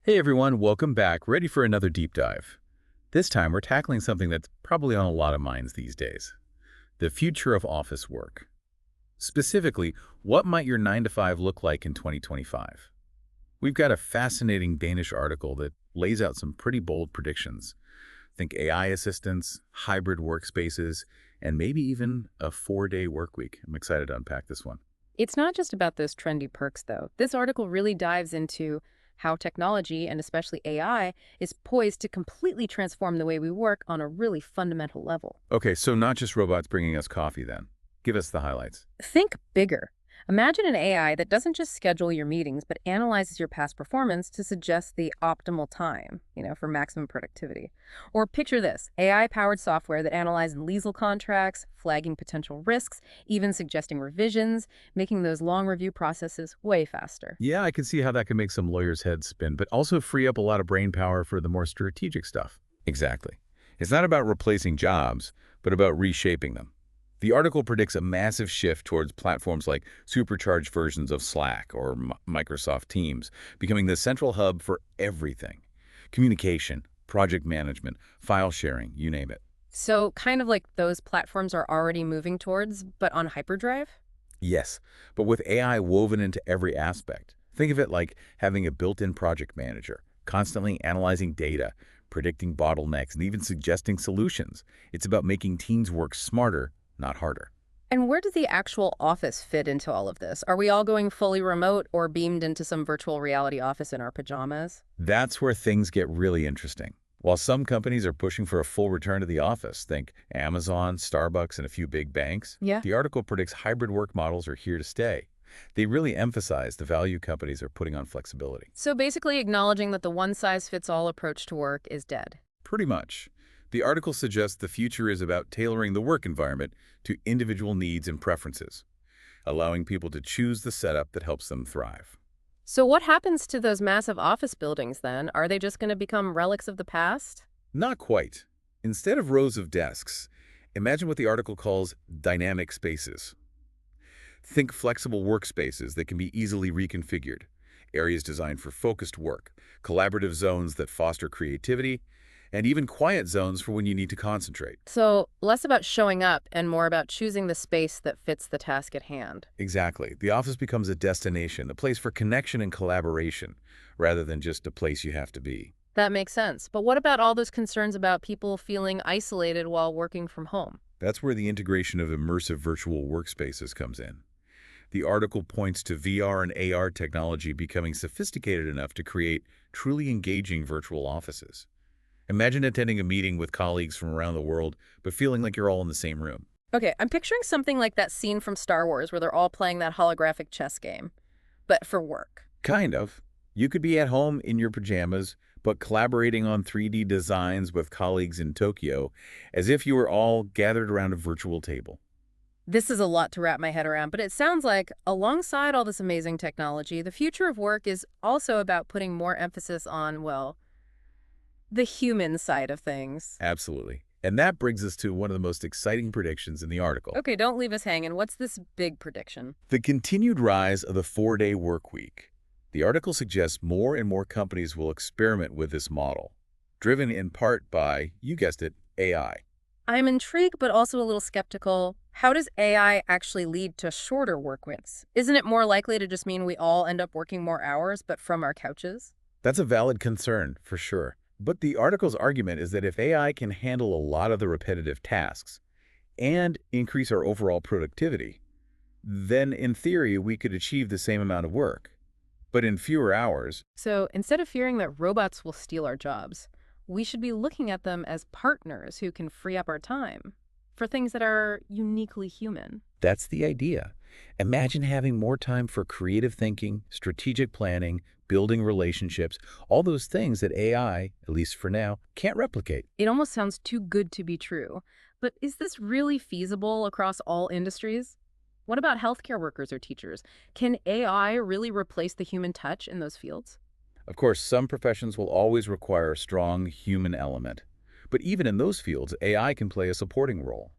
Hey everyone, welcome back. Ready for another deep dive. This time we're tackling something that's probably on a lot of minds these days. The future of office work. Specifically, what might your 9 to 5 look like in 2025? We've got a fascinating Danish article that lays out some pretty bold predictions. Think AI assistants, hybrid workspaces, and maybe even a 4-day work week. I'm excited to unpack this one. It's not just about those trendy perks, though. This article really dives into how technology, and especially AI, is poised to completely transform the way we work on a really fundamental level. Okay, so not just robots bringing us coffee then. Give us the highlights. Think bigger. Imagine an AI that doesn't just schedule your meetings, but analyzes your past performance to suggest the optimal time, for maximum productivity. Or picture this, AI-powered software that analyzes legal contracts, flagging potential risks, even suggesting revisions, making those long review processes way faster. Yeah, I can see how that can make some lawyers' heads spin, but also free up a lot of brain power for the more strategic stuff. Exactly. It's not about replacing jobs, but about reshaping them. The article predicts a massive shift towards platforms like supercharged versions of Slack or Microsoft Teams, becoming the central hub for everything. Communication, project management, file sharing, you name it. So kind of like those platforms are already moving towards, but on hyperdrive? Yes, but with AI woven into every aspect. Think of it like having a built-in project manager, constantly analyzing data, predicting bottlenecks, and even suggesting solutions. It's about making teams work smarter, not harder. And where does the actual office fit into all of this? Are we all going fully remote or beamed into some virtual reality office in our pajamas? That's where things get really interesting. While some companies are pushing for a full return to the office, think Amazon, Starbucks, and a few big banks, Yeah. the article predicts hybrid work models are here to stay. They really emphasize the value companies are putting on flexibility. So basically acknowledging that the one-size-fits-all approach to work is dead. Pretty much. The article suggests the future is about tailoring the work environment to individual needs and preferences, allowing people to choose the setup that helps them thrive. So what happens to those massive office buildings then? Are they just going to become relics of the past? Not quite. Instead of rows of desks, imagine what the article calls dynamic spaces. Think flexible workspaces that can be easily reconfigured, areas designed for focused work, collaborative zones that foster creativity, and even quiet zones for when you need to concentrate. So less about showing up and more about choosing the space that fits the task at hand. Exactly. The office becomes a destination, a place for connection and collaboration, rather than just a place you have to be. That makes sense. But what about all those concerns about people feeling isolated while working from home? That's where the integration of immersive virtual workspaces comes in. The article points to VR and AR technology becoming sophisticated enough to create truly engaging virtual offices. Imagine attending a meeting with colleagues from around the world, but feeling like you're all in the same room. Okay, I'm picturing something like that scene from Star Wars where they're all playing that holographic chess game, but for work. Kind of. You could be at home in your pajamas, but collaborating on 3D designs with colleagues in Tokyo, as if you were all gathered around a virtual table. This is a lot to wrap my head around, but it sounds like alongside all this amazing technology, the future of work is also about putting more emphasis on, well, the human side of things. Absolutely. And that brings us to one of the most exciting predictions in the article. Okay, don't leave us hanging. What's this big prediction? The continued rise of the 4-day work week. The article suggests more and more companies will experiment with this model, driven in part by, you guessed it, AI. I'm intrigued, but also a little skeptical. How does AI actually lead to shorter work weeks? Isn't it more likely to just mean we all end up working more hours, but from our couches? That's a valid concern, for sure. But the article's argument is that if AI can handle a lot of the repetitive tasks and increase our overall productivity, then in theory we could achieve the same amount of work, but in fewer hours. So instead of fearing that robots will steal our jobs, we should be looking at them as partners who can free up our time for things that are uniquely human. That's the idea. Imagine having more time for creative thinking, strategic planning, building relationships, all those things that AI, at least for now, can't replicate. It almost sounds too good to be true. But is this really feasible across all industries? What about healthcare workers or teachers? Can AI really replace the human touch in those fields? Of course, some professions will always require a strong human element. But even in those fields, AI can play a supporting role.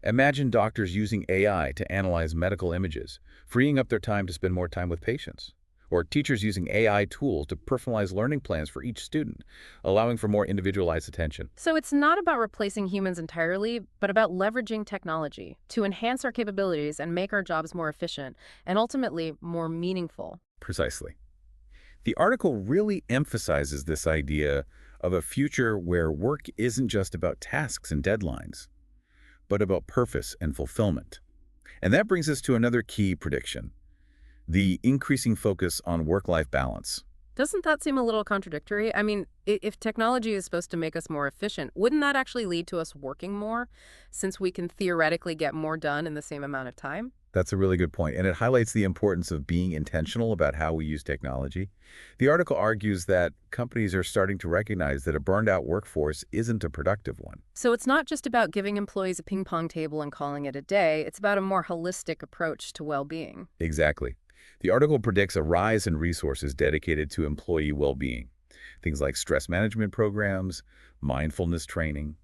Imagine doctors using AI to analyze medical images, freeing up their time to spend more time with patients. or teachers using AI tools to personalize learning plans for each student, allowing for more individualized attention. So it's not about replacing humans entirely, but about leveraging technology to enhance our capabilities and make our jobs more efficient and ultimately more meaningful. Precisely. The article really emphasizes this idea of a future where work isn't just about tasks and deadlines, but about purpose and fulfillment. And that brings us to another key prediction: the increasing focus on work-life balance. Doesn't that seem a little contradictory? I mean, if technology is supposed to make us more efficient, wouldn't that actually lead to us working more, since we can theoretically get more done in the same amount of time? That's a really good point, and it highlights the importance of being intentional about how we use technology. The article argues that companies are starting to recognize that a burned-out workforce isn't a productive one. So it's not just about giving employees a ping pong table and calling it a day, it's about a more holistic approach to well-being. Exactly. The article predicts a rise in resources dedicated to employee well-being. Things like stress management programs, mindfulness training,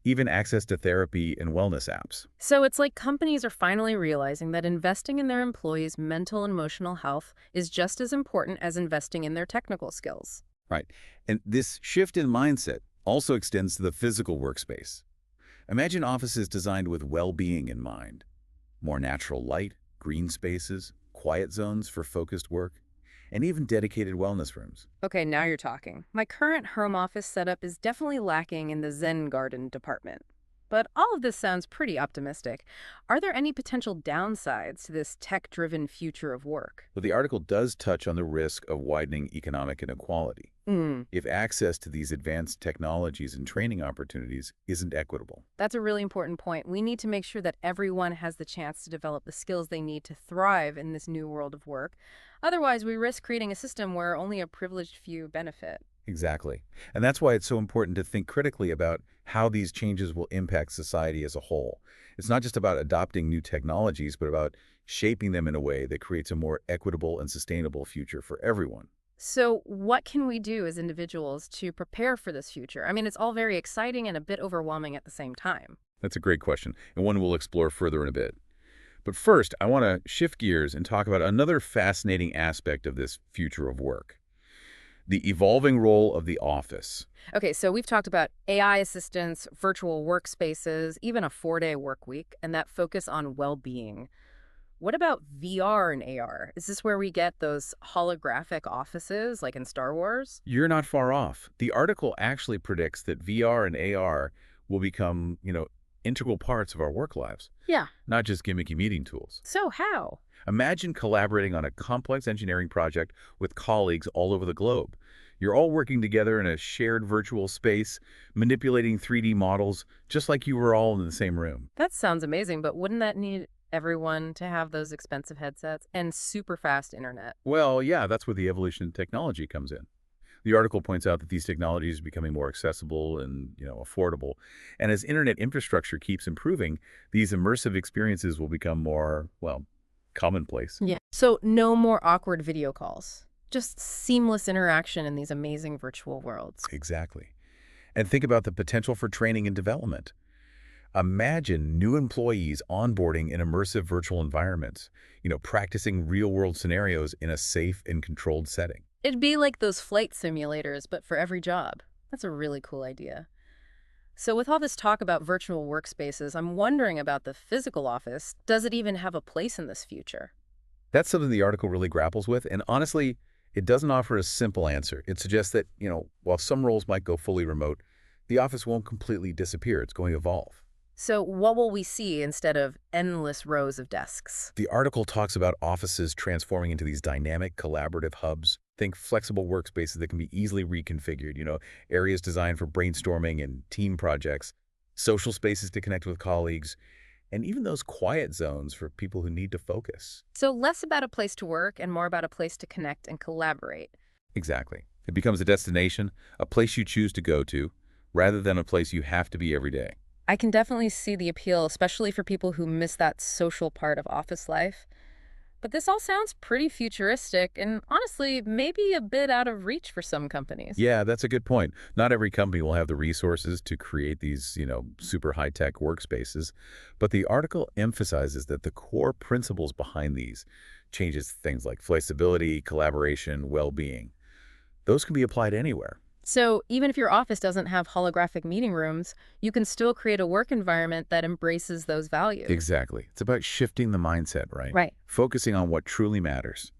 even access to therapy and wellness apps. So it's like companies are finally realizing that investing in their employees' mental and emotional health is just as important as investing in their technical skills. Right. And this shift in mindset also extends to the physical workspace. Imagine offices designed with well-being in mind. More natural light, green spaces, quiet zones for focused work, and even dedicated wellness rooms. Okay, now you're talking. My current home office setup is definitely lacking in the Zen garden department. But all of this sounds pretty optimistic. Are there any potential downsides to this tech-driven future of work? But the article does touch on the risk of widening economic inequality if access to these advanced technologies and training opportunities isn't equitable. That's a really important point. We need to make sure that everyone has the chance to develop the skills they need to thrive in this new world of work. Otherwise, we risk creating a system where only a privileged few benefit. Exactly. And that's why it's so important to think critically about how these changes will impact society as a whole. It's not just about adopting new technologies, but about shaping them in a way that creates a more equitable and sustainable future for everyone. So what can we do as individuals to prepare for this future? I mean, it's all very exciting and a bit overwhelming at the same time. That's a great question, and one we'll explore further in a bit. But first, I want to shift gears and talk about another fascinating aspect of this future of work: the evolving role of the office. Okay, so we've talked about AI assistants, virtual workspaces, even a 4-day work week, and that focus on well-being. What about VR and AR? Is this where we get those holographic offices like in Star Wars? You're not far off. The article actually predicts that VR and AR will become, integral parts of our work lives, Yeah. not just gimmicky meeting tools. So how? Imagine collaborating on a complex engineering project with colleagues all over the globe. You're all working together in a shared virtual space, manipulating 3D models, just like you were all in the same room. That sounds amazing, but wouldn't that need everyone to have those expensive headsets and super fast internet? Well, yeah, that's where the evolution in technology comes in. The article points out that these technologies are becoming more accessible and, affordable. And as internet infrastructure keeps improving, these immersive experiences will become more, commonplace. Yeah. So no more awkward video calls. Just seamless interaction in these amazing virtual worlds. Exactly. And think about the potential for training and development. Imagine new employees onboarding in immersive virtual environments, practicing real-world scenarios in a safe and controlled setting. It'd be like those flight simulators, but for every job. That's a really cool idea. So with all this talk about virtual workspaces, I'm wondering about the physical office. Does it even have a place in this future? That's something the article really grapples with, and honestly, it doesn't offer a simple answer. It suggests that, while some roles might go fully remote, the office won't completely disappear. It's going to evolve. So what will we see instead of endless rows of desks? The article talks about offices transforming into these dynamic, collaborative hubs. Think flexible workspaces that can be easily reconfigured, areas designed for brainstorming and team projects, social spaces to connect with colleagues, and even those quiet zones for people who need to focus. So less about a place to work and more about a place to connect and collaborate. Exactly. It becomes a destination, a place you choose to go to, rather than a place you have to be every day. I can definitely see the appeal, especially for people who miss that social part of office life. But this all sounds pretty futuristic and honestly, maybe a bit out of reach for some companies. Yeah, that's a good point. Not every company will have the resources to create these, super high-tech workspaces. But the article emphasizes that the core principles behind these, changes things like flexibility, collaboration, well-being. Those can be applied anywhere. So even if your office doesn't have holographic meeting rooms, you can still create a work environment that embraces those values. Exactly. It's about shifting the mindset, right? Right. Focusing on what truly matters.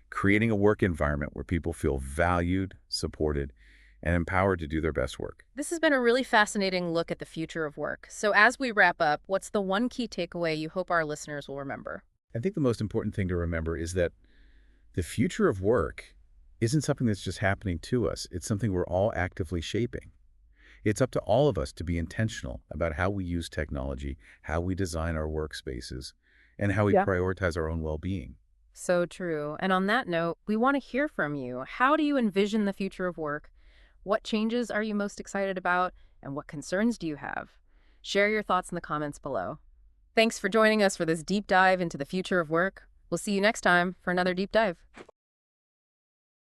Creating a work environment where people feel valued, supported, and empowered to do their best work. This has been a really fascinating look at the future of work. So as we wrap up, what's the one key takeaway you hope our listeners will remember? I think the most important thing to remember is that the future of work isn't something that's just happening to us. It's something we're all actively shaping. It's up to all of us to be intentional about how we use technology, how we design our workspaces, and how we Yeah. prioritize our own well-being. So true. And on that note, we want to hear from you. How do you envision the future of work? What changes are you most excited about? And what concerns do you have? Share your thoughts in the comments below. Thanks for joining us for this deep dive into the future of work. We'll see you next time for another deep dive.